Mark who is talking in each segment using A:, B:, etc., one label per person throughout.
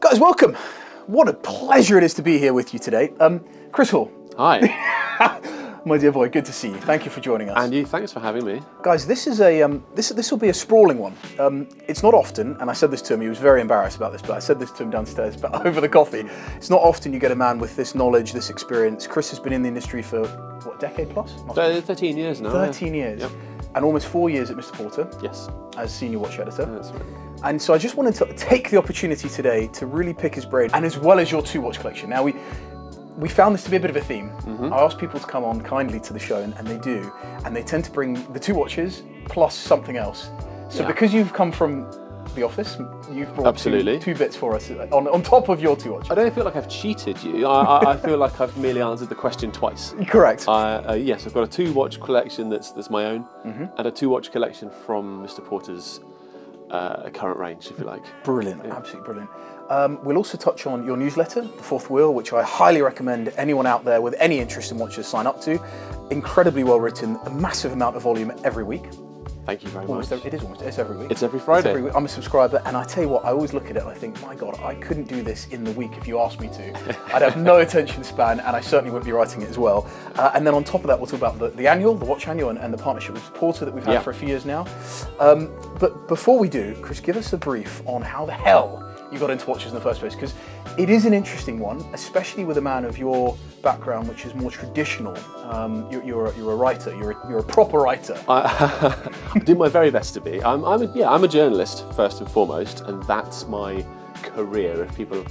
A: Guys, welcome. What a pleasure it is to be here with you today. Chris Hall.
B: Hi.
A: My dear boy, good to see you. Thank you for joining us.
B: And you, thanks for having me.
A: Guys, this is this will be a sprawling one. It's not often, and I said this to him, he was very embarrassed about this, but I said this to him downstairs but over the coffee. It's not often you get a man with this knowledge, this experience. Chris has been in the industry for, what, a decade plus?
B: 13 years now.
A: 13 years.
B: Yep.
A: And almost 4 years at Mr. Porter.
B: Yes.
A: As senior watch editor.
B: That's right.
A: And so I just wanted to take the opportunity today to really pick his brain, and as well as your two watch collection. Now we found this to be a bit of a theme. I asked people to come on kindly to the show, and they do, and they tend to bring the two watches plus something else. So because you've come from the office, you've brought two bits for us on top of your two watches.
B: I don't feel like I've cheated you. I feel like I've merely answered the question twice.
A: Correct.
B: Yes, I've got a two watch collection that's my own, and a two watch collection from Mr. Porter's current range, if you like.
A: Brilliant, absolutely brilliant. We'll also touch on your newsletter, The Fourth Wheel, which I highly recommend anyone out there with any interest in watches sign up to. Incredibly well written, a massive amount of volume every week.
B: Thank you very much.
A: It's every week.
B: It's every Friday.
A: It's every week. I'm a subscriber, and I tell you what, I always look at it and I think, my God, I couldn't do this in the week if you asked me to. I'd have no attention span, and I certainly wouldn't be writing it as well. And then on top of that, we'll talk about the annual, the watch annual, and the partnership with Porter that we've had for a few years now. But before we do, Chris, give us a brief on how the hell you got into watches in the first place, because it is an interesting one, especially with a man of your background, which is more traditional. You're a writer. You're a proper writer.
B: I do my very best to be. I'm a journalist first and foremost, and that's my career. If people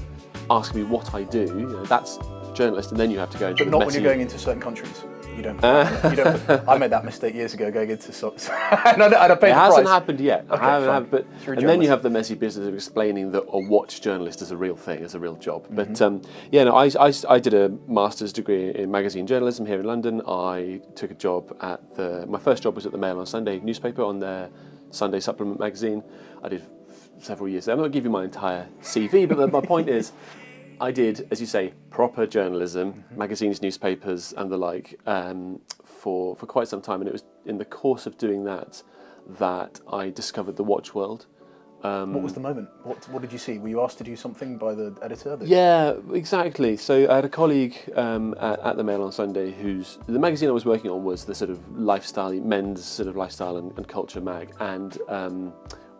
B: ask me what I do, that's journalist, and then you have to go into.
A: But not when you're going into certain countries. You don't. I made that mistake years ago going into socks. and I paid the price.
B: It hasn't happened yet.
A: Okay,
B: I haven't, but then you have the messy business of explaining that a watch journalist is a real thing, is a real job. But I did a master's degree in magazine journalism here in London. I took a job at my first job was at the Mail on Sunday newspaper on their Sunday supplement magazine. I did several years there. I'm not going to give you my entire CV, but my point is, I did, as you say, proper journalism, magazines, newspapers, and the like, for quite some time. And it was in the course of doing that I discovered the watch world.
A: What was the moment? What did you see? Were you asked to do something by the editor?
B: Yeah, exactly. So I had a colleague at the Mail on Sunday the magazine I was working on was the sort of lifestyle, men's sort of lifestyle and culture mag, and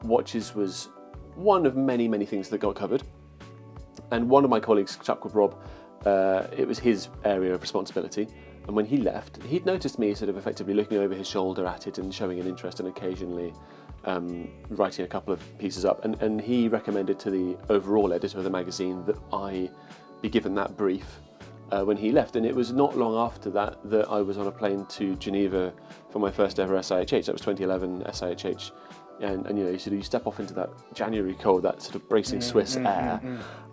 B: watches was one of many, many things that got covered. And one of my colleagues, a chap called Rob, it was his area of responsibility. And when he left, he'd noticed me sort of effectively looking over his shoulder at it and showing an interest and occasionally writing a couple of pieces up. And he recommended to the overall editor of the magazine that I be given that brief when he left. And it was not long after that I was on a plane to Geneva for my first ever SIHH. That was 2011 SIHH. And you step off into that January cold, that sort of bracing Swiss air,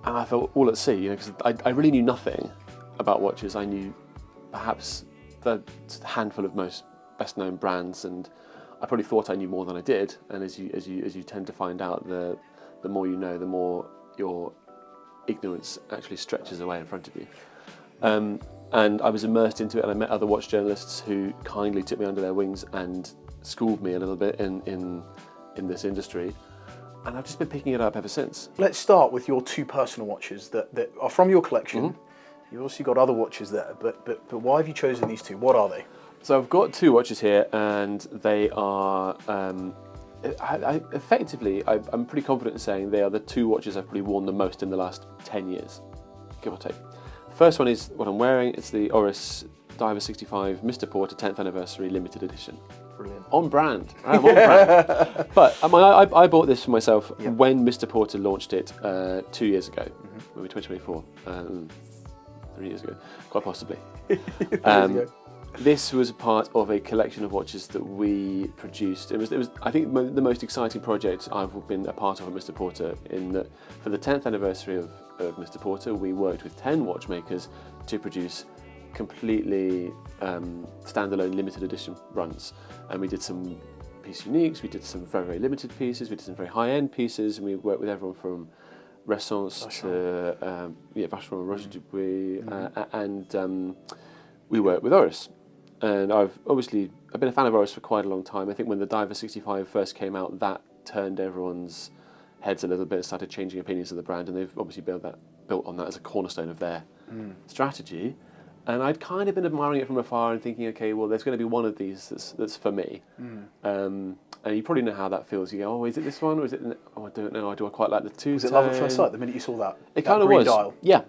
B: and I felt all at sea, because I really knew nothing about watches. I knew perhaps the handful of most best-known brands, and I probably thought I knew more than I did. And as you tend to find out, the more you know, the more your ignorance actually stretches away in front of you. And I was immersed into it, and I met other watch journalists who kindly took me under their wings and schooled me a little bit in this industry, and I've just been picking it up ever since.
A: Let's start with your two personal watches that are from your collection. You've also got other watches there, but why have you chosen these two? What are they?
B: So I've got two watches here, and they are effectively, I'm pretty confident in saying they are the two watches I've probably worn the most in the last 10 years, give or take. The first one is what I'm wearing. It's the Oris Diver 65 Mr. Porter 10th Anniversary Limited Edition.
A: Brilliant.
B: On brand. I'm on brand. But I bought this for myself when Mr. Porter launched it 2 years ago, maybe 2024, 3 years ago, quite possibly. This was part of a collection of watches that we produced. It was I think the most exciting project I've been a part of at Mr. Porter, in that for the 10th anniversary of Mr. Porter, we worked with 10 watchmakers to produce completely standalone limited edition runs, and we did some piece uniques, we did some very, very limited pieces, we did some very high-end pieces, and we worked with everyone from Ressence to Vacheron and Roger Dubuis, and we worked with Oris. And I've been a fan of Oris for quite a long time. I think when the Diver 65 first came out, that turned everyone's heads a little bit and started changing opinions of the brand, and they've obviously built on that as a cornerstone of their strategy. And I'd kind of been admiring it from afar and thinking, okay, well, there's going to be one of these that's for me. And you probably know how that feels. You go, oh, is it this one, or is it? Oh, I don't know. Do I quite like the two?
A: Was it love at first sight the minute you saw that?
B: It kind of was.
A: Dial?
B: Yeah.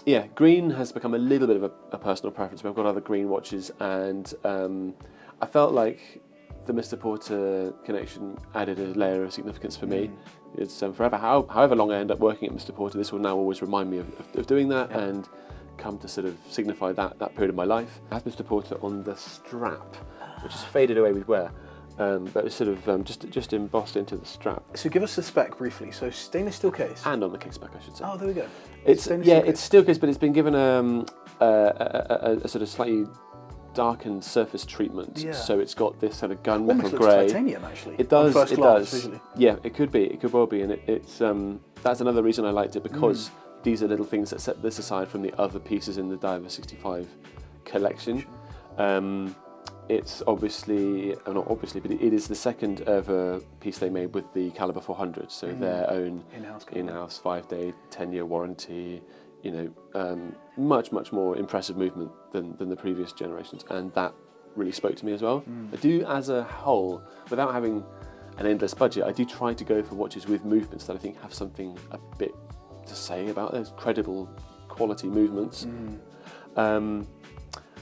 B: Yeah, green has become a little bit of a personal preference. I've got other green watches, and I felt like the Mr. Porter connection added a layer of significance for me. It's forever, however long I end up working at Mr. Porter, this will now always remind me of doing that and come to sort of signify that period of my life. I have Mr. Porter on the strap, which has faded away with wear. But it's sort of just embossed into the strap. So
A: give us the spec briefly. So stainless steel case.
B: And on the case spec, I should say.
A: Oh, there we go.
B: It's steel case, but it's been given a sort of slightly darkened surface treatment. Yeah. So it's got this sort of gunmetal grey.
A: Titanium, actually.
B: It does.
A: First glance, visually.
B: Yeah, it could be. It could well be, and it's that's another reason I liked it, because these are little things that set this aside from the other pieces in the Diver 65 collection. It's obviously, not obviously, but it is the second ever piece they made with the Caliber 400, so their own in-house 5-day, 10-year warranty, much more impressive movement than the previous generations, and that really spoke to me as well. I do, as a whole, without having an endless budget, I do try to go for watches with movements that I think have something a bit to say about those credible quality movements.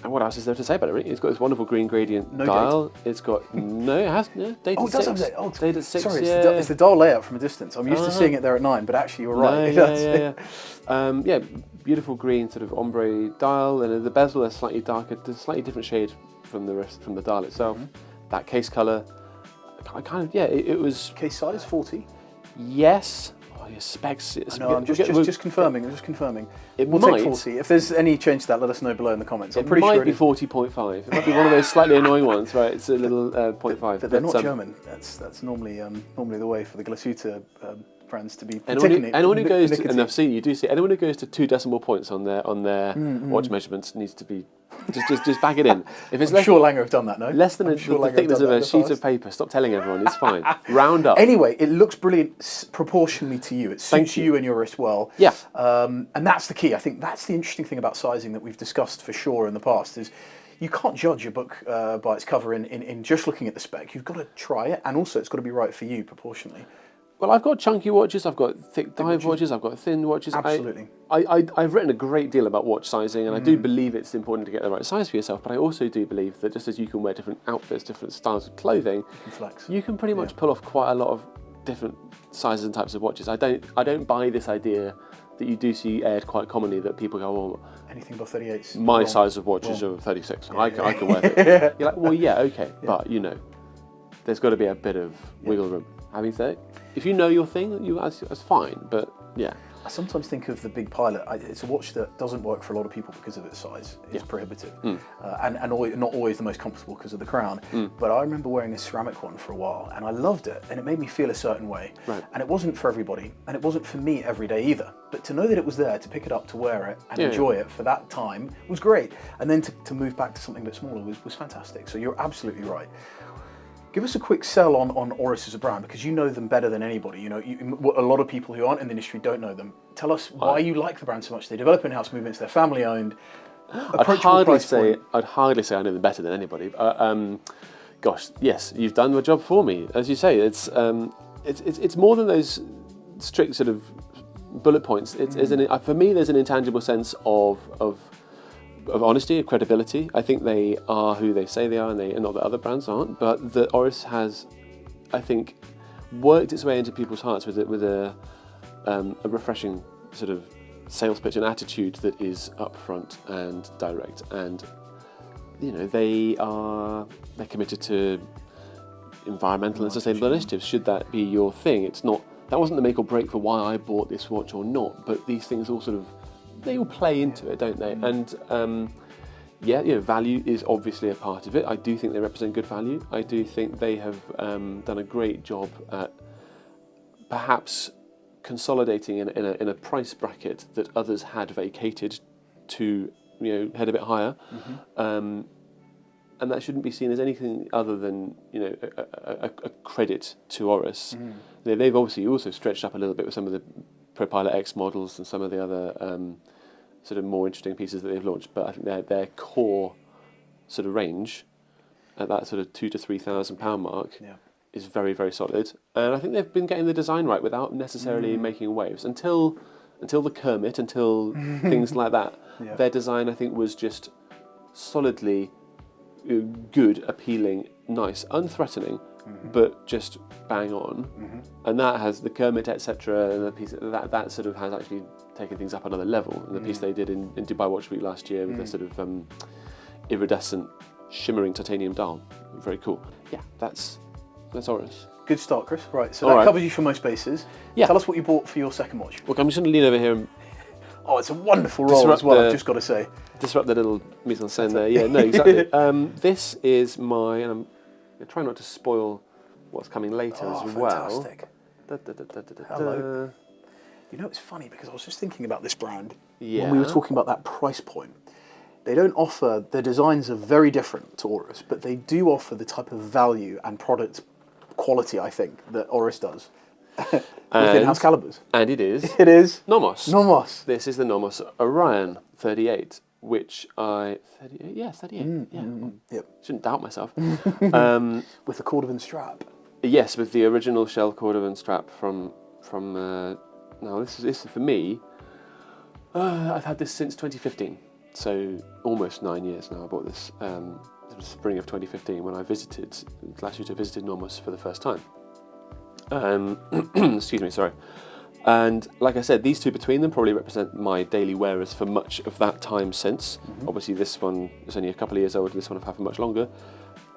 B: And what else is there to say about it, really? It's got this wonderful green gradient dial. Date. It's got, it has date at 6.
A: Does have date. Oh,
B: date at 6,
A: sorry, it's the dial layout from a distance. I'm used to seeing it there at 9, but actually you're right.
B: No, beautiful green sort of ombre dial, and the bezel is slightly darker, a slightly different shade from the dial itself. That case colour, it was...
A: Case size, 40?
B: Yes. Your specs.
A: No, I'm just confirming.
B: It
A: we'll
B: might
A: take 40. If there's any change to that, let us know below in the comments. I'm
B: it
A: pretty
B: might
A: sure
B: be 40.5. It might be one of those slightly annoying ones, right? It's a little 0.5.
A: But they're not German. That's normally the way for the Glasuta brands to be.
B: Anyone who goes to, and I've seen you do see anyone who goes to 2 decimal points on their watch measurements needs to be just back it in. If it's
A: I'm sure Langer have done that, no?
B: Less than the thickness of a sheet of paper. Stop telling everyone. It's fine. Round up.
A: Anyway, it looks brilliant proportionally to you. It suits you and your wrist well.
B: Yeah.
A: And that's the key. I think that's the interesting thing about sizing that we've discussed for sure in the past is you can't judge a book by its cover in just looking at the spec. You've got to try it, and also it's got to be right for you proportionally.
B: Well, I've got chunky watches, I've got thick dive watches, I've got thin watches.
A: Absolutely.
B: I've written a great deal about watch sizing, and I do believe it's important to get the right size for yourself, but I also do believe that just as you can wear different outfits, different styles of clothing, you can pretty much pull off quite a lot of different sizes and types of watches. I don't buy this idea that you do see aired quite commonly, that people go, oh,
A: anything above 38.
B: My size of watches are 36, I can wear it. You're like, well, yeah, okay, but there's got to be a bit of wiggle room. Having said it, if you know your thing, that's fine. But yeah,
A: I sometimes think of the Big Pilot. It's a watch that doesn't work for a lot of people because of its size. It's prohibitive, and not always the most comfortable because of the crown. But I remember wearing a ceramic one for a while, and I loved it, and it made me feel a certain way.
B: Right.
A: And it wasn't for everybody, and it wasn't for me every day either. But to know that it was there, to pick it up, to wear it, and enjoy it for that time was great. And then to move back to something a bit smaller was fantastic. So you're absolutely right. Give us a quick sell on Oris as a brand, because you know them better than anybody. A lot of people who aren't in the industry don't know them. Tell us why you like the brand so much. They develop in-house movements. They're family-owned.
B: I'd hardly say I know them better than anybody. Gosh, yes, you've done the job for me. As you say, it's more than those strict sort of bullet points. For me, there's an intangible sense of honesty, of credibility. I think they are who they say they are, and not that other brands aren't, but the Oris has, I think, worked its way into people's hearts with a refreshing sort of sales pitch, an attitude that is upfront and direct, and they're committed to environmental and sustainable initiatives. Should that be your thing? That wasn't the make or break for why I bought this watch or not, but these things all sort of, they all play into it, don't they? And value is obviously a part of it. I do think they represent good value. I do think they have done a great job at perhaps consolidating in a price bracket that others had vacated to head a bit higher. And and that shouldn't be seen as anything other than a credit to Oris. They've obviously also stretched up a little bit with some of the ProPilot X models and some of the other sort of more interesting pieces that they've launched, but I think their core sort of range at that sort of £2,000 to £3,000 mark is very, very solid. And I think they've been getting the design right without necessarily making waves until the Kermit, until things like that.
A: Yeah.
B: Their design, I think, was just solidly good, appealing, nice, unthreatening, but just bang on. And that has the Kermit, etc., and the piece that sort of has actually taken things up another level. And the piece they did in Dubai Watch Week last year with the sort of iridescent, shimmering titanium dial, very cool. Yeah, that's Oris.
A: Good start, Chris. Right, so
B: All
A: that
B: right.
A: covers you for most bases.
B: Yeah.
A: Tell us what you bought for your second watch.
B: Look, I'm just going to lean over here and
A: Oh, it's a wonderful roll as well, I've just got to say.
B: disrupt the little mise en scène there. Yeah, no, exactly. This is my, and I'm going to try not to spoil what's coming later as well.
A: Fantastic. Hello. You know, it's funny because I was just thinking about this brand when we were talking about that price point. They don't offer, their designs are very different to Oris, but they do offer the type of value and product quality, I think, that Oris does with in-house calibers.
B: And it is.
A: It is.
B: Nomos.
A: Nomos.
B: This is the Nomos Orion 38, which 38? Yeah, 38.
A: Yep.
B: Shouldn't doubt myself.
A: With the cordovan strap.
B: Yes, with the original shell cordovan strap from now this is for me. I've had this since 2015, so almost 9 years now. I bought this spring of 2015 when I visited Nomos for the first time. Excuse me, sorry. And like I said, these two between them probably represent my daily wearers for much of that time since. Obviously, this one is only a couple of years old. This one I've had for much longer.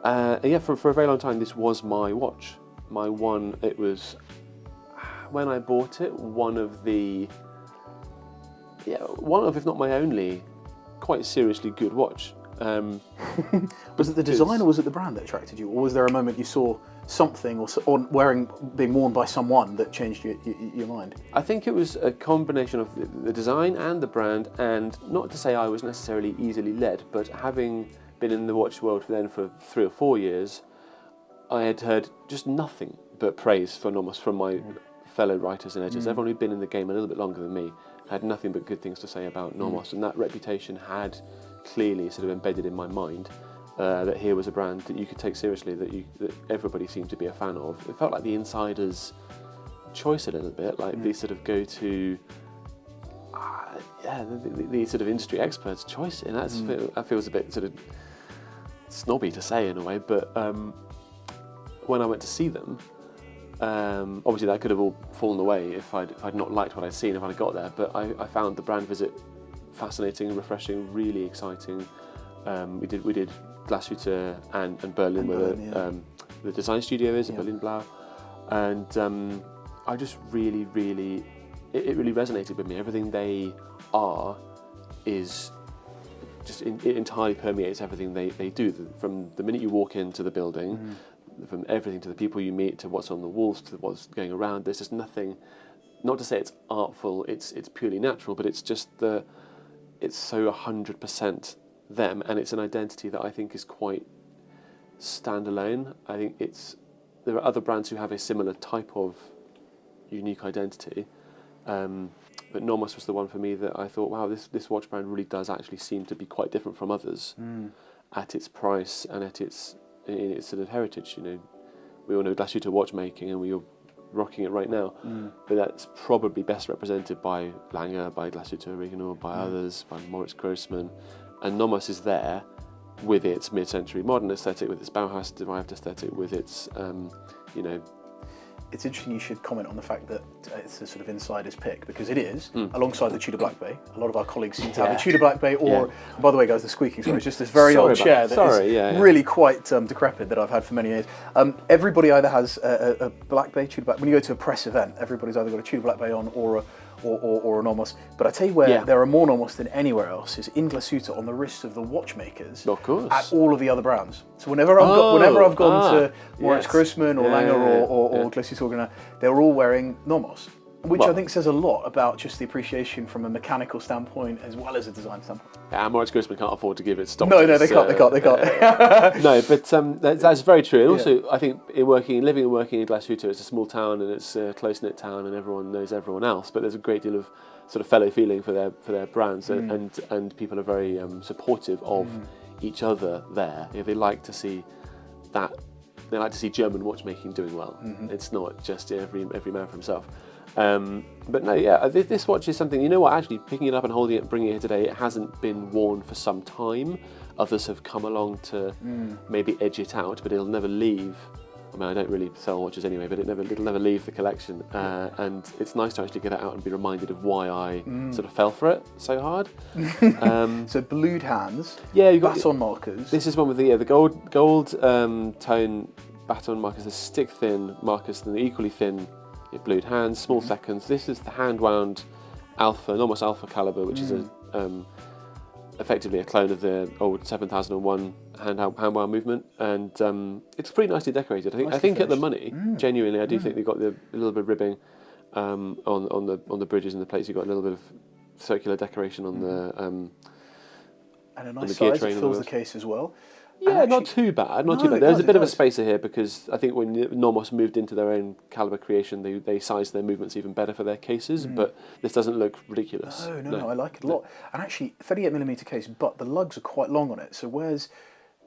B: Yeah, for a very long time, this was my watch. My one, it was, when I bought it, one of, if not my only, quite seriously good watch.
A: Was it the design or was it the brand that attracted you? Or was there a moment you saw something or being worn by someone that changed your mind?
B: I think it was a combination of the design and the brand, and not to say I was necessarily easily led, but having been in the watch world for 3 or 4 years, I had heard just nothing but praise for Nomos from my fellow writers and editors. Everyone who'd been in the game a little bit longer than me had nothing but good things to say about Nomos, and that reputation had clearly sort of embedded in my mind that here was a brand that you could take seriously, that everybody seemed to be a fan of. It felt like the insider's choice a little bit, like the sort of go-to, the sort of industry expert's choice, and that feels a bit sort of snobby to say in a way, but when I went to see them, obviously that could have all fallen away if I'd not liked what I'd seen if I'd got there, but I found the brand visit fascinating, refreshing, really exciting. We did Glashütte and Berlin, where the design studio is at Berlin Blau, and I just really, it really resonated with me. Everything they are is just it entirely permeates everything they do, from the minute you walk into the building, from everything to the people you meet, to what's on the walls, to what's going around. There's just nothing, not to say it's artful, it's purely natural, but it's just it's so 100% them, and it's an identity that I think is quite standalone. I think there are other brands who have a similar type of unique identity, but Nomos was the one for me that I thought, wow, this watch brand really does actually seem to be quite different from others at its price and at its sort of heritage. You know, we all know Glashütte watchmaking, and we are rocking it right now, but that's probably best represented by Lange, by Glashütte Original, by others, by Moritz Grossman, and Nomos is there with its mid-century modern aesthetic, with its Bauhaus-derived aesthetic, with its,
A: It's interesting you should comment on the fact that it's a sort of insider's pick, because it is, alongside the Tudor Black Bay. A lot of our colleagues seem to have a Tudor Black Bay, or, by the way guys, the squeaking, sorry, it's just this very old chair that is really quite decrepit that I've had for many years. Everybody either has a Black Bay, Tudor Black, when you go to a press event, everybody's either got a Tudor Black Bay on or a Nomos. But I tell you where there are more Nomos than anywhere else is in Glashütte, on the wrists of the watchmakers,
B: of course,
A: at all of the other brands. So whenever I've gone to Moritz Grossman or Lange or Glashütte Original, they're all wearing Nomos. Which I think says a lot about just the appreciation from a mechanical standpoint as well as a design standpoint.
B: Yeah, Moritz Grossman can't afford to give it stock.
A: No, they can't.
B: No, but that's very true. And also, I think living and working in Glashütte, it's a small town and it's a close-knit town and everyone knows everyone else, but there's a great deal of sort of fellow feeling for their brands and people are very supportive of each other there. They like to see that. They like to see German watchmaking doing well. It's not just every man for himself. But no, yeah, this watch is something, you know what, actually picking it up and holding it and bringing it here today, it hasn't been worn for some time. Others have come along to maybe edge it out, but it'll never leave. I mean, I don't really sell watches anyway, but it'll never leave the collection. And it's nice to actually get it out and be reminded of why I sort of fell for it so hard.
A: So blued hands,
B: yeah, you've got
A: baton markers.
B: This is one with the gold tone baton markers, the stick thin markers, and the equally thin blued hands, small seconds. This is the hand wound Nomos Alpha caliber, which is effectively a clone of the old 7001 hand wound movement, and it's pretty nicely decorated. I think at the money, genuinely, I do think they've got a little bit of ribbing on the bridges and the plates. You've got a little bit of circular decoration on the
A: and a nice size. It fills the case as well.
B: Yeah,
A: actually,
B: not too bad. There's a bit of a spacer here because I think when Nomos moved into their own caliber creation, they sized their movements even better for their cases, but this doesn't look ridiculous.
A: No, I like it a lot. And actually, 38mm case, but the lugs are quite long on it, so wears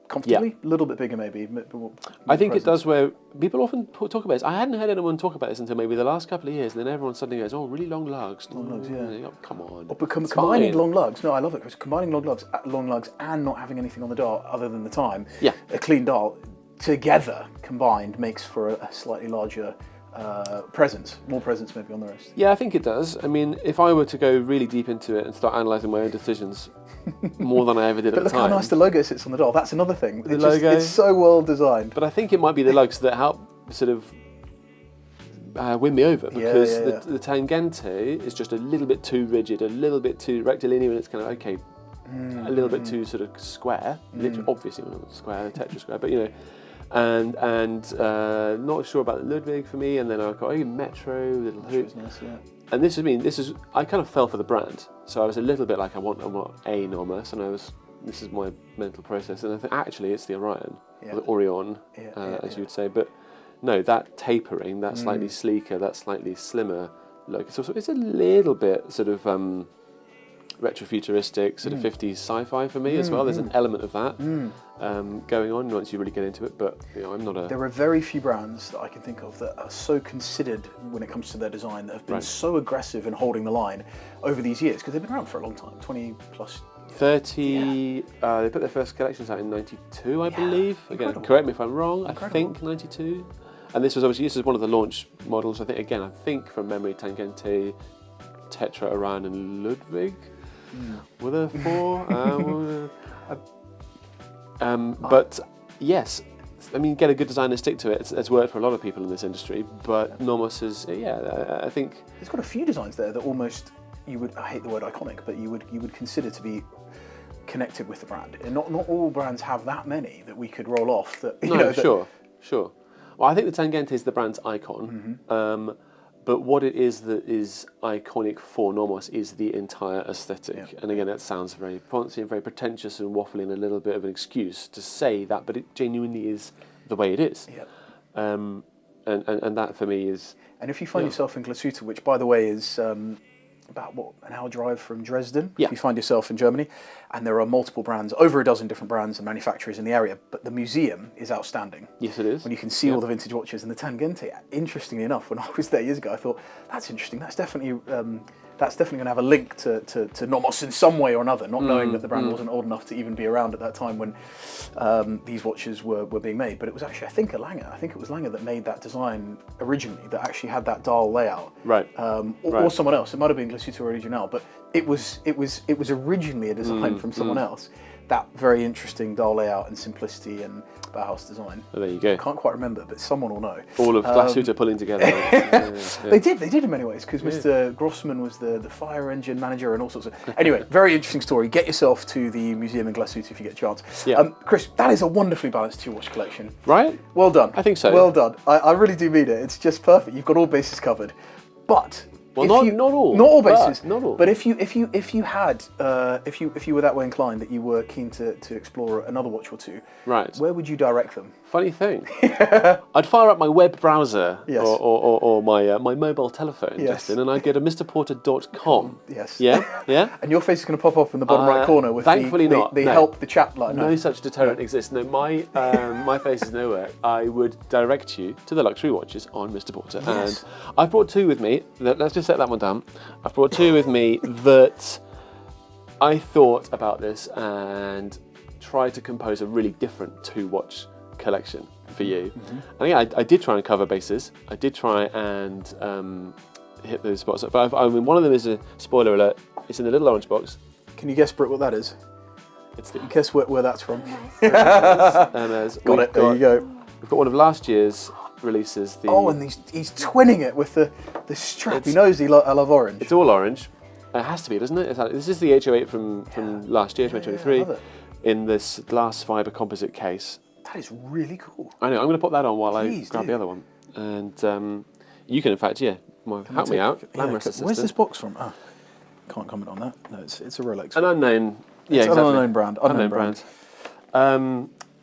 A: comfortably, a little bit bigger maybe.
B: I think it does where people often talk about this. I hadn't heard anyone talk about this until maybe the last couple of years, and then everyone suddenly goes, oh, really long lugs.
A: Long lugs, yeah.
B: Come on.
A: Or combining long lugs. No, I love it, because combining long lugs and not having anything on the dial other than the time, a clean dial, together, combined, makes for a slightly larger presence, more presence maybe on the wrist.
B: Yeah, I think it does. I mean, if I were to go really deep into it and start analysing my own decisions more than I ever did at the time.
A: But look how nice the logo sits on the dial. That's another thing. It's so well designed.
B: But I think it might be the lugs that help sort of win me over, because the Tangente is just a little bit too rigid, a little bit too rectilinear, and it's kind of a little bit too sort of square. Literally, obviously not square, tetra square, but and not sure about the Ludwig for me, and then I got Metro, little hoop.
A: Nice, yeah.
B: And I kind of fell for the brand, so I was a little bit like I want a Nomos, and this is my mental process, and I think actually it's the Orion, or the Orion, as you would say, but no, that tapering, that slightly sleeker, that slightly slimmer look, it's a little bit sort of retrofuturistic, sort of 50s sci-fi for me as well. There's an element of that going on once you really get into it, but I'm not a...
A: There are very few brands that I can think of that are so considered when it comes to their design, that have been so aggressive in holding the line over these years, because they've been around for a long time, 20 plus...
B: 30, they put their first collections out in 92, I believe. Again, correct me if I'm wrong, I think 92. And this was one of the launch models, I think from memory, Tangente, Tetra, Orion and Ludwig. Were there four? But yes, I mean, get a good designer, stick to it. It's worked for a lot of people in this industry, but Nomos is, I think...
A: It's got a few designs there that almost, I hate the word iconic, but you would consider to be connected with the brand. And not all brands have that many that we could roll off.
B: Sure. Well, I think the Tangente is the brand's icon. But what it is that is iconic for Nomos is the entire aesthetic. Yeah. And again, that sounds very poncy and very pretentious and waffling, a little bit of an excuse to say that, but it genuinely is the way it is.
A: Yeah.
B: And that for me is...
A: And if you find yourself in Glashütte, which by the way is about an hour drive from Dresden, if you find yourself in Germany, and there are multiple brands, over a dozen different brands and manufacturers in the area, but the museum is outstanding.
B: Yes, it is.
A: When you can see all the vintage watches, and the Tangente, interestingly enough, when I was there years ago, I thought, that's interesting, that's definitely going to have a link to Nomos in some way or another, not knowing that the brand wasn't old enough to even be around at that time when these watches were being made. But it was actually, I think it was Lange that made that design originally, that actually had that dial layout.
B: Right.
A: Or someone else. It might have been Glashütte Original, but it was originally a design from someone else. That very interesting dial layout and simplicity and Bauhaus design.
B: Oh, there you go.
A: I can't quite remember, but someone will know.
B: All of Glashütte pulling together.
A: They did in many ways, because Mr. Grossman was the fire engine manager and all sorts of... Anyway, very interesting story. Get yourself to the museum in Glashütte if you get a chance.
B: Yeah.
A: Chris, that is a wonderfully balanced two-watch collection.
B: Right?
A: Well done.
B: I think so.
A: Well done. I really do mean it. It's just perfect. You've got all bases covered. But
B: Well,
A: if
B: not all.
A: Not all bases.
B: Not all.
A: But if you had if you were that way inclined that you were keen to explore another watch or two,
B: Right.
A: where would you direct them?
B: Funny thing. I'd fire up my web browser
A: Yes.
B: or my mobile telephone,
A: Yes.
B: Justin, and I'd go to mrporter.com.
A: Yes.
B: Yeah? Yeah?
A: And your face is going to pop up in the bottom right corner with
B: thankfully
A: the
B: not, no.
A: help, the chat line.
B: No such deterrent exists. No, my my face is nowhere. I would direct you to the luxury watches on Mr. Porter.
A: Yes.
B: And I've brought two with me. Let's just set that one down. I've brought two with me that I thought about this and tried to compose a really different two-watch collection for you. And yeah, I did try and cover bases. I did try and hit those spots. But I mean, one of them is a spoiler alert. It's in a little orange box.
A: Can you guess, Britt, what that is?
B: It's the
A: Guess where that's from.
B: Hermès.
A: Got it. There you go.
B: We've got one of last year's releases.
A: And he's twinning it with the strap. He knows I love orange.
B: It's all orange. It has to be, doesn't it? This is the H08 from last year, 2023,
A: I love it.
B: in this glass fibre composite case.
A: That is really cool.
B: I know. I'm going to put that on while
A: Please
B: I grab
A: do.
B: the other one, and you can, in fact, help me out. Glamorous assistant.
A: Where's this box from? Ah, can't comment on that. No, it's a Rolex.
B: An unknown. Yeah,
A: It's
B: exactly.
A: an unknown brand. Unknown brand.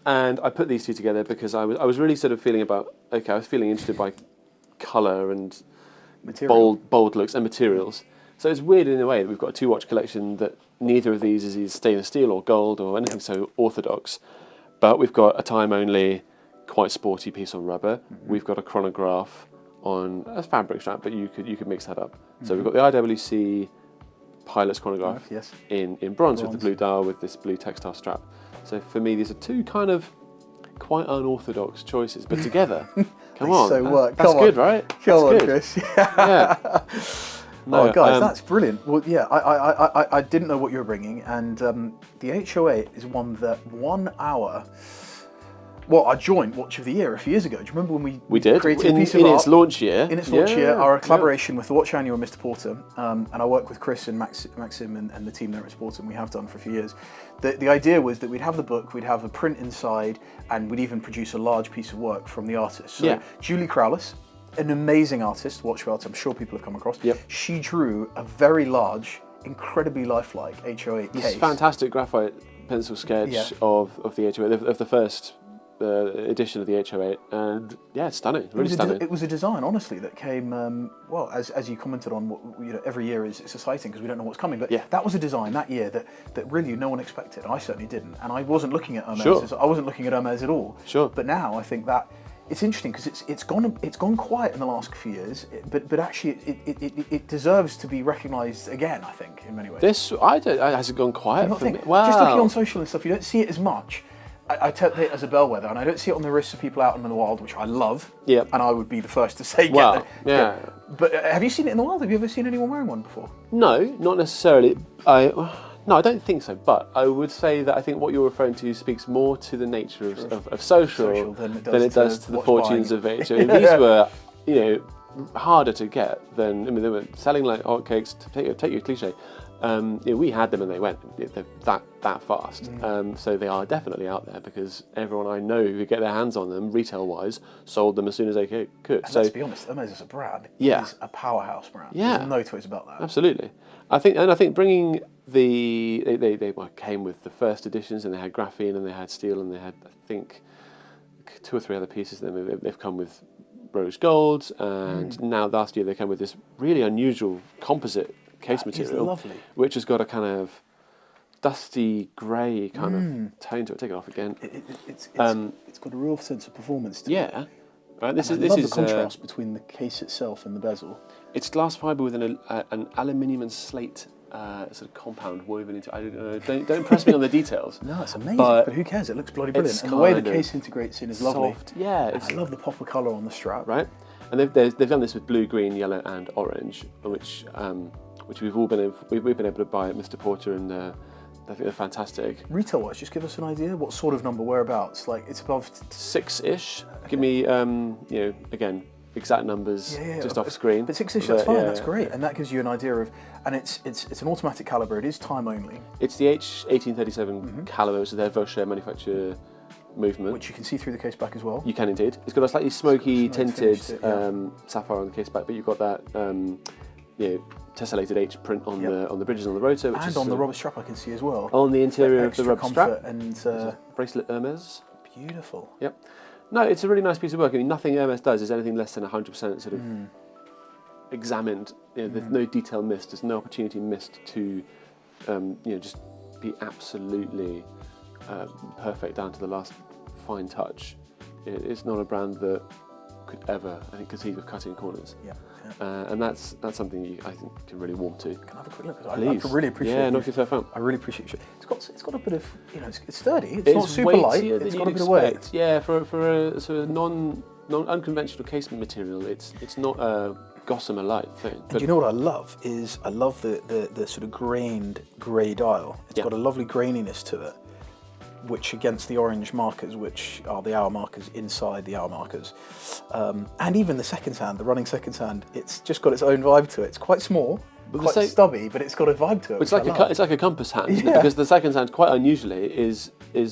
B: And I put these two together because I was really sort of feeling I was feeling interested by colour and
A: Material.
B: bold looks and materials. So it's weird in a way that we've got a two-watch collection that neither of these is stainless steel or gold or anything so orthodox, but we've got a time-only, quite sporty piece on rubber. We've got a chronograph on a fabric strap, but you could mix that up. So we've got the IWC Pilot's chronograph
A: Yes.
B: in bronze with the blue dial with this blue textile strap. So for me, these are two kind of quite unorthodox choices, but together, come on,
A: so work.
B: that's
A: Come on.
B: good, right?
A: Come on,
B: That's good.
A: Chris.
B: Yeah. No,
A: Oh, guys, that's brilliant. Well, yeah, I didn't know what you were bringing, and the H08 is one that 1 hour. Well, our joint Watch of the Year a few years ago. Do you remember when we
B: did
A: created a piece of
B: in
A: art?
B: its launch year?
A: In its launch year, our collaboration with the Watch Annual and Mr. Porter, and I work with Chris and Maxim and the team there at Porter, and we have done for a few years. The idea was that we'd have the book, we'd have a print inside, and we'd even produce a large piece of work from the artist. So Julie Crowless, an amazing artist, watch artist, I'm sure people have come across.
B: Yep.
A: She drew a very large, incredibly lifelike H08 case.
B: This fantastic graphite pencil sketch of the H08, of the first edition of the H08, and yeah, it's stunning, really stunning.
A: It was a design, honestly, that came, well, as you commented on, every year it's exciting because we don't know what's coming, but that was a design that year that really no one expected, and I certainly didn't, and I wasn't looking at Hermès, I wasn't looking at Hermès at all.
B: Sure.
A: But now I think that it's interesting because it's gone quiet in the last few years, but actually it deserves to be recognised again, I think, in many ways.
B: Has it gone quiet for me? Wow.
A: Just looking on social and stuff, you don't see it as much. I take it as a bellwether, and I don't see it on the wrists of people out in the wild, which I love.
B: Yeah.
A: And I would be the first to say, But have you seen it in the wild? Have you ever seen anyone wearing one before?
B: No, not necessarily. No, I don't think so. But I would say that I think what you're referring to speaks more to the nature of social
A: than
B: it does to the
A: watch
B: fortunes
A: buying.
B: of H. These were, harder to get than. I mean, they were selling like hotcakes. Take your cliche. We had them and they went that fast. So they are definitely out there because everyone I know who get their hands on them, retail-wise, sold them as soon as they could.
A: And
B: So
A: let's be honest, Hermès is a brand.
B: Yeah.
A: It's a powerhouse brand.
B: Yeah.
A: There's no two ways about that.
B: Absolutely. I think bringing they came with the first editions, and they had graphene and they had steel and they had, I think, 2 or 3 other pieces. Then they've come with rose gold, and now last year they came with this really unusual composite case material,
A: lovely.
B: which has got a kind of dusty grey kind of tone to it. Take it off again.
A: It's got a real sense of performance to it.
B: Yeah. Right. This
A: I
B: is
A: love the contrast between the case itself and the bezel.
B: It's glass fibre with an aluminium and slate sort of compound woven into. I don't know. Don't press me on the details.
A: No, it's amazing.
B: But
A: But who cares? It looks bloody brilliant.
B: it's
A: And the way the
B: kind of
A: case integrates in is lovely.
B: Soft. Yeah.
A: And I love the pop of colour on the strap.
B: Right. And they've done this with blue, green, yellow, and orange, which we've been able to buy at Mr. Porter, and I think they're fantastic.
A: Retail-wise, just give us an idea. What sort of number, whereabouts? Like, it's above...
B: 6-ish. Give me, again, exact numbers just off screen.
A: But 6-ish, that's fine. That's great. And that gives you an idea of... And it's an automatic calibre. It is time only.
B: It's the H1837 calibre, which is their Vaucher manufacturer movement.
A: Which you can see through the case back as well.
B: You can indeed. It's got a slightly smoky
A: Smoke
B: tinted
A: finished,
B: sapphire on the case back, but you've got that tessellated H print on the bridges on the rotor, which
A: and
B: is
A: on the rubber strap I can see as well.
B: on the interior of the
A: Extra
B: rubber strap.
A: and
B: Bracelet Hermès.
A: beautiful.
B: Yep. No, it's a really nice piece of work. I mean, nothing Hermès does is anything less than 100% sort of examined. There's no detail missed. There's no opportunity missed to, just be absolutely perfect down to the last fine touch. It's not a brand that could ever, I think, conceive of cutting corners.
A: Yeah.
B: And that's something I think can really warm to.
A: Can I have a quick look?
B: Please.
A: I really appreciate it.
B: Yeah, knock yourself out.
A: I really appreciate it. It's got a bit of, it's sturdy. It's not super light. It's got a bit of weight.
B: Yeah, for a sort of non-unconventional casement material, it's not a gossamer light thing.
A: And you know what I love is I love the sort of grained grey dial. It's got a lovely graininess to it, which against the orange markers, which are the hour markers inside the hour markers, and even the seconds hand, the running seconds hand, it's just got its own vibe to it. It's quite small, quite stubby, but it's got a vibe to it.
B: It's like a compass hand, isn't it? Because the seconds hand, quite unusually, is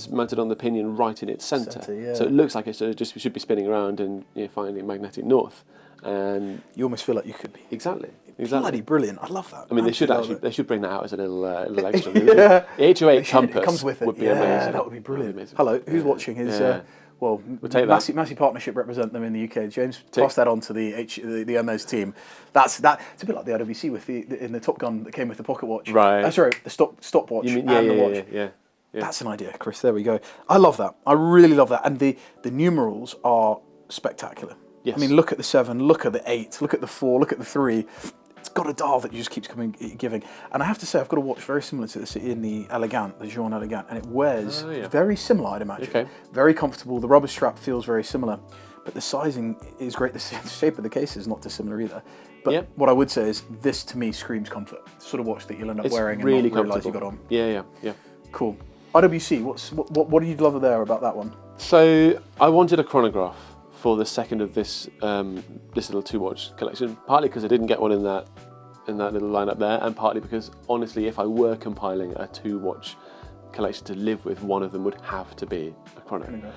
B: mounted on the pinion right in its centre. So it looks like it should be spinning around and finding magnetic north. And
A: you almost feel like you could be.
B: Exactly.
A: Bloody brilliant! I love that.
B: I mean, they should bring that out as a little extra. The 808 compass
A: comes with it.
B: would be amazing.
A: That would be brilliant. Hello, who's watching? We'll
B: take
A: massive partnership represent them in the UK. James, pass that on to the Hermès team. It's a bit like the IWC with in the Top Gun that came with the pocket watch.
B: Right.
A: Sorry, the stopwatch and the watch.
B: Yeah.
A: That's an idea, Chris. There we go. I love that. I really love that. And the numerals are spectacular.
B: Yes.
A: I mean, look at the 7, look at the 8, look at the 4, look at the 3. It's got a dial that just keeps giving. And I have to say, I've got a watch very similar to this in the Elegant, the Journe Elegant, and it wears very similar, I'd imagine.
B: Okay.
A: Very comfortable. The rubber strap feels very similar, but the sizing is great. The shape of the case is not dissimilar either. But what I would say is, this to me screams comfort. It's the sort of watch that you'll end up wearing and not realise you got on.
B: Yeah.
A: Cool. IWC, what do you love there about that one?
B: So I wanted a chronograph for the second of this little 2-watch collection, partly because I didn't get one in that little lineup there, and partly because honestly, if I were compiling a 2-watch collection to live with, one of them would have to be a chronograph.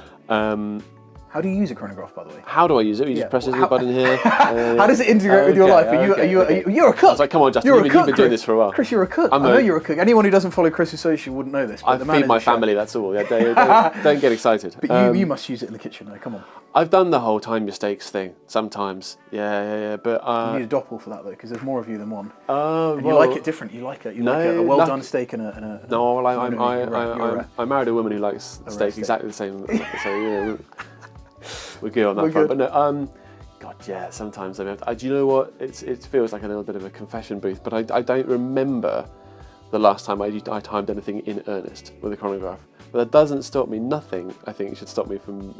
A: How do you use a chronograph, by the way?
B: How do I use it? You just press this little button here.
A: How does it integrate with your life? You're a cook.
B: I was like, come on, Justin, you've been doing this for a while.
A: Chris, you're a cook. I know you're a cook. Anyone who doesn't follow Chris's social wouldn't know this.
B: I feed my family, that's all. Yeah, don't get excited.
A: But you must use it in the kitchen, though. Come on.
B: I've done the whole time mistakes thing sometimes. Yeah. But
A: you need a doppel for that, though, because there's more of you than one.
B: And
A: you like it different. You like a well-done steak and a...
B: No, well, I married a woman who likes steak exactly the same. So, we're good on that front. But no, God, yeah, sometimes do you know what? It feels like a little bit of a confession booth, but I don't remember the last time I timed anything in earnest with a chronograph. But that doesn't stop me. Nothing, I think, should stop me from...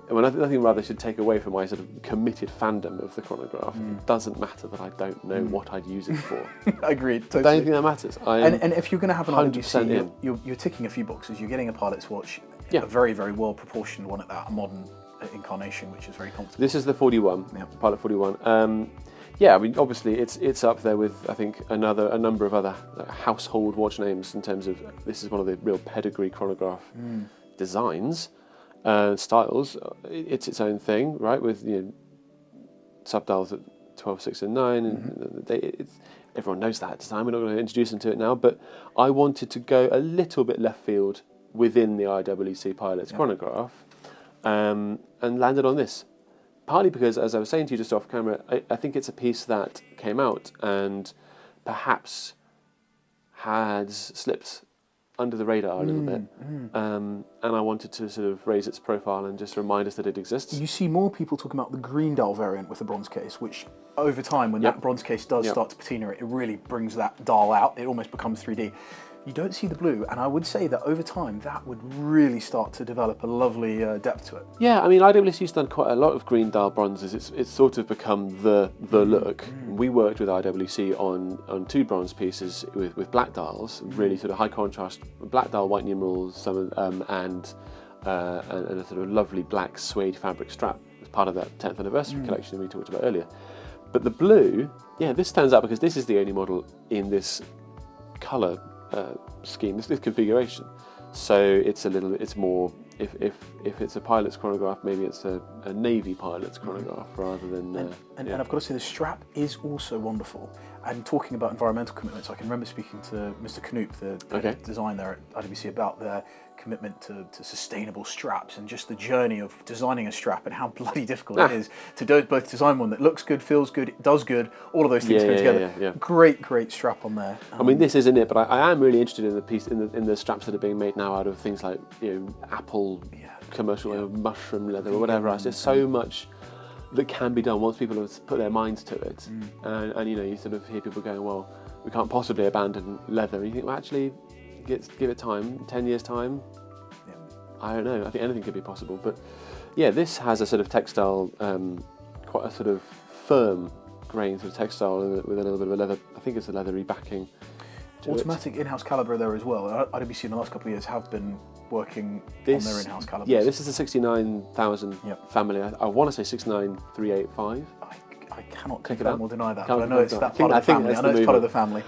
B: nothing rather should take away from my sort of committed fandom of the chronograph. It doesn't matter that I don't know what I'd use it for.
A: Agreed, totally.
B: I don't think that matters.
A: And if you're going to have an
B: 100%
A: IWC, you're ticking a few boxes. You're getting a pilot's watch, a very, very well proportioned one at that, a modern incarnation, which is very comfortable.
B: This is the 41, Pilot 41. I mean, obviously it's up there with, I think, a number of other household watch names in terms of, this is one of the real pedigree chronograph designs. Styles, it's its own thing, right? With subdials at 12, 6, and 9, and everyone knows that design. We're not going to introduce them to it now, but I wanted to go a little bit left field within the IWC Pilot's chronograph, and landed on this. Partly because, as I was saying to you just off camera, I think it's a piece that came out and perhaps has slipped under the radar a little bit, and I wanted to sort of raise its profile and just remind us that it exists.
A: You see more people talking about the green dial variant with the bronze case, which over time, when that bronze case does start to patina it really brings that dial out. It almost becomes 3D. You don't see the blue, and I would say that over time that would really start to develop a lovely depth to it.
B: Yeah, I mean, IWC's done quite a lot of green dial bronzes. It's sort of become the look. We worked with IWC on 2 bronze pieces with black dials, really sort of high contrast black dial, white numerals, and a sort of lovely black suede fabric strap as part of that 10th anniversary collection we talked about earlier. But the blue, this stands out because this is the only model in this colour scheme, this configuration. So it's more if it's a pilot's chronograph, maybe it's a Navy pilot's chronograph rather than.
A: And I've got to say, the strap is also wonderful. And talking about environmental commitments, I can remember speaking to Mr. Knoop, the design there at IWC, about their commitment to sustainable straps and just the journey of designing a strap and how bloody difficult it is to both design one that looks good, feels good, does good, all of those things go together.
B: Yeah.
A: Great strap on there.
B: I mean, this isn't it, but I am really interested in the piece in the straps that are being made now out of things like Apple commercial mushroom leather or whatever else. There's so much that can be done once people have put their minds to it, and you sort of hear people going, well, we can't possibly abandon leather, and you think, well, actually, give it time, 10 years time. I don't know, I think anything could be possible, but yeah, this has a sort of textile, quite a sort of firm grain sort of textile with a little bit of a leather, I think it's a leathery backing.
A: Automatic in-house calibre there as well. IWC in the last couple of years have been working on their in-house calibers.
B: Yeah, this is a 69,000 family. I want to say 69385.
A: I cannot confirm or deny that, but I know it's that part of the family. I know it's part of the family.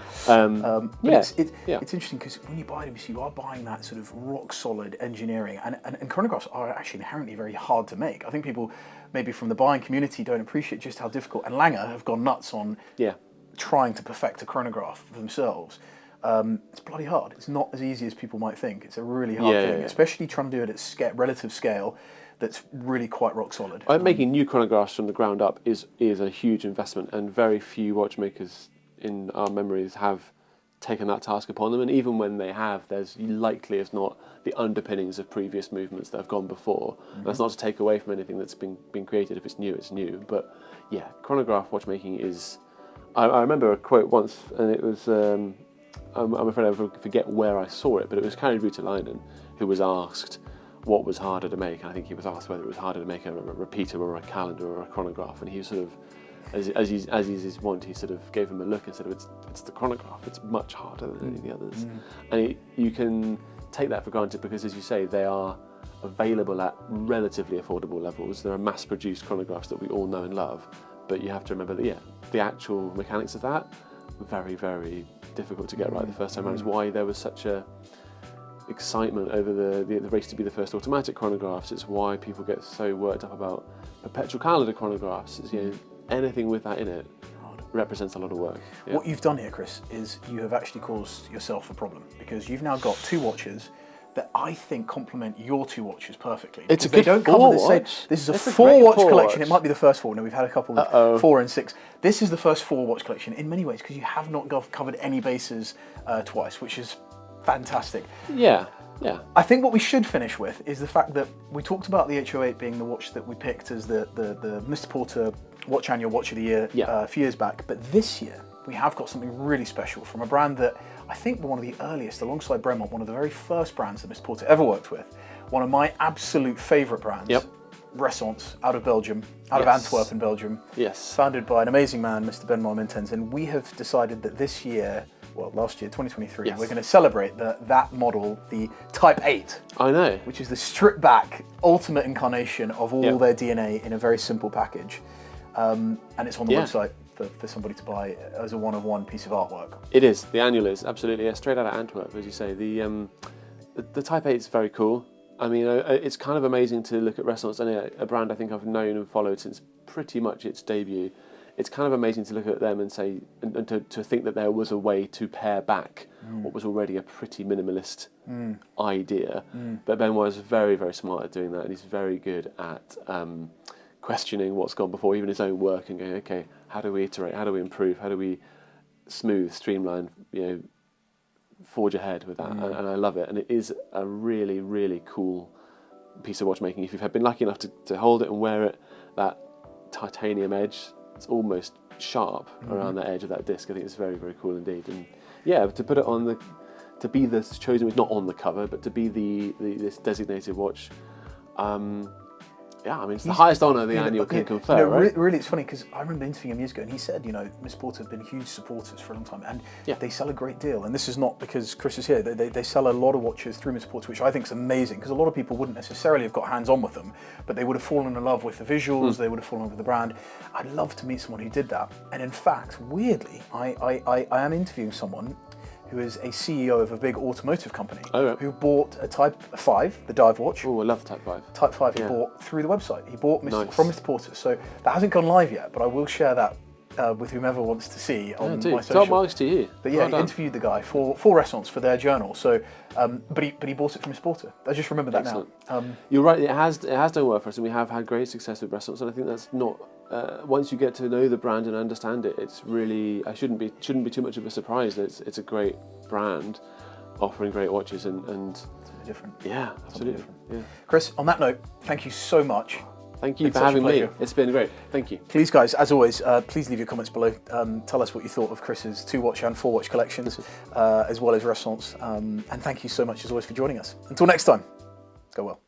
A: It's interesting because when you buy IWC, you are buying that sort of rock-solid engineering, and chronographs are actually inherently very hard to make. I think people, maybe from the buying community, don't appreciate just how difficult, and Langer have gone nuts on trying to perfect a chronograph themselves. It's bloody hard. It's not as easy as people might think. It's a really hard thing, especially trying to do it at relative scale that's really quite rock solid.
B: Making new chronographs from the ground up is a huge investment, and very few watchmakers in our memories have taken that task upon them, and even when they have, there's likely as not the underpinnings of previous movements that have gone before. And that's not to take away from anything that's been created. If it's new. But yeah, chronograph watchmaking is... I remember a quote once, and it was... I'm afraid I forget where I saw it, but it was Kari Ruotolainen who was asked what was harder to make, and I think he was asked whether it was harder to make a repeater or a calendar or a chronograph, and he sort of, as is his wont, he sort of gave him a look and said, it's the chronograph, it's much harder than any of the others. And you can take that for granted because, as you say, they are available at relatively affordable levels. There are mass-produced chronographs that we all know and love, but you have to remember that, the actual mechanics of that, very, very difficult to get right the first time around. Is why there was such a excitement over the race to be the first automatic chronographs. It's why people get so worked up about perpetual calendar chronographs. It's, anything with that in it represents a lot of work.
A: What you've done here, Chris, is you have actually caused yourself a problem, because you've now got two watches that I think complement your two watches perfectly.
B: It's a good watch.
A: This is a four-watch collection. It might be the first four. No, we've had a couple of 4 and 6. This is the first four-watch collection in many ways, because you have not covered any bases twice, which is fantastic.
B: Yeah.
A: I think what we should finish with is the fact that we talked about the H08 being the watch that we picked as the Mr. Porter Watch Annual Watch of the Year a few years back, but this year we have got something really special from a brand that I think were one of the earliest, alongside Bremont, one of the very first brands that Mr. Porter ever worked with. One of my absolute favourite brands, Ressence, out of Belgium, out of Antwerp in Belgium. Founded by an amazing man, Mr. Benoit Mintens, and we have decided that this year, last year, 2023, we're going to celebrate that model, the Type 8.
B: I know.
A: Which is the stripped back, ultimate incarnation of all their DNA in a very simple package. And it's on the website for somebody to buy as a one-of-one piece of artwork.
B: It is. The annual is, absolutely. Straight out of Antwerp, as you say. The Type 8 is very cool. I mean, it's kind of amazing to look at Ressence, a brand I think I've known and followed since pretty much its debut. It's kind of amazing to look at them and say, and to think that there was a way to pare back what was already a pretty minimalist idea. But Benoit is very, very smart at doing that, and he's very good at questioning what's gone before, even his own work, and going, okay, how do we iterate? How do we improve? How do we smooth, streamline, forge ahead with that? And I love it. And it is a really, really cool piece of watchmaking. If you've been lucky enough to hold it and wear it, that titanium edge, it's almost sharp around the edge of that disc. I think it's very, very cool indeed. And to put it on to be the chosen, it's not on the cover, but to be this designated watch, it's the highest honour the annual can confer, right?
A: Really, it's funny, because I remember interviewing him years ago, and he said, Miss Porter have been huge supporters for a long time, and they sell a great deal. And this is not because Chris is here. They sell a lot of watches through Miss Porter, which I think is amazing, because a lot of people wouldn't necessarily have got hands-on with them, but they would have fallen in love with the visuals, they would have fallen in love with the brand. I'd love to meet someone who did that. And in fact, weirdly, I am interviewing someone who is a CEO of a big automotive company,
B: Oh, right.
A: who bought a Type 5, the dive watch.
B: Oh, I love the Type 5.
A: Type 5 he
B: Yeah.
A: bought through the website. He bought
B: Nice.
A: from Mr. Porter. So that hasn't gone live yet, but I will share that with whomever wants to see on my
B: Top
A: social.
B: marks to you.
A: But yeah,
B: Well
A: he
B: done.
A: interviewed the guy for Ressence for their journal. So, but he bought it from Mr. Porter. I just remember that
B: Excellent.
A: now.
B: You're right. It has done well for us, and we have had great success with Ressence. And I think that's not once you get to know the brand and understand it, it's really shouldn't be too much of a surprise that it's a great brand offering great watches and
A: Different.
B: yeah, absolutely.
A: different.
B: Yeah.
A: Chris, on that note, thank you so much.
B: Thank you
A: It's
B: for
A: such a
B: having me.
A: pleasure.
B: It's been great. Thank you.
A: Please, guys, as always, please leave your comments below. Tell us what you thought of Chris's 2-watch and 4-watch collections, as well as Ressence. And thank you so much, as always, for joining us. Until next time, go well.